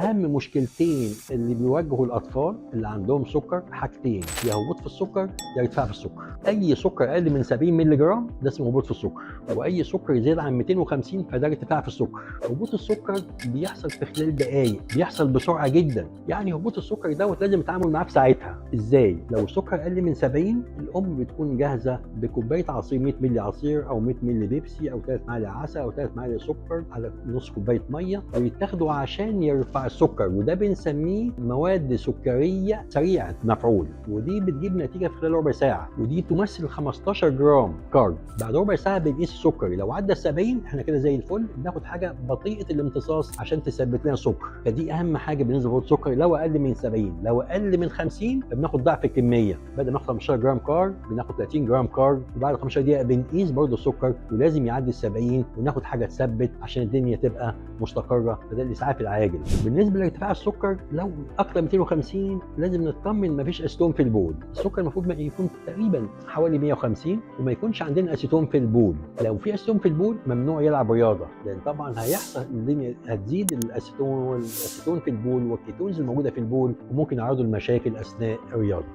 اهم مشكلتين اللي بيواجهوا الاطفال اللي عندهم سكر حاجتين، يا هبوط في السكر يا ارتفاع في السكر. اي سكر اقل من 70 مللي جرام ده اسمه هبوط في السكر، واي سكر يزيد عن 250 فده ارتفاع في السكر. هبوط السكر بيحصل في خلال دقائق، بيحصل بسرعه جدا. يعني هبوط السكر دوت لازم نتعامل معاه في ساعتها. ازاي؟ لو السكر اقل من 70 الام بتكون جاهزه بكوبايه عصير 100 مللي عصير او 100 مللي بيبسي او 3 معالق عسل او 3 معالق سكر على نص كوبايه ميه، ويتاخدوا عشان يرفع السكر، وده بنسميه مواد سكريه سريعه مفعول، ودي بتجيب نتيجه في خلال ربع ساعه، ودي تمثل 15 جرام كارب. بعد ربع ساعه بنقيس السكر، لو عدى 70 احنا كده زي الفل، بناخد حاجه بطيئه الامتصاص عشان تثبت لنا السكر. فدي اهم حاجه بالنسبه للسكر. لو اقل من 70، لو اقل من 50 بناخد ضعف الكميه، بدل ما ناخد 15 جرام كارب بناخد 30 جرام كارب، وبعد 15 دقيقه بنقيس برضه السكر ولازم يعدي ال 70 وناخد حاجه تثبت عشان الدنيا تبقى مستقره. فده الاسعاف العاجل. بالنسبه لارتفاع السكر لو اكتر من 250 لازم نطمن مفيش اسيتون في البول. السكر المفروض يكون تقريبا حوالي 150 وما يكونش عندنا اسيتون في البول. لو في اسيتون في البول ممنوع يلعب رياضه، لان طبعا هيحصل الدنيا هتزيد الاسيتون في البول والكيتونز الموجوده في البول، وممكن يعرضوا لمشاكل اثناء الرياضه.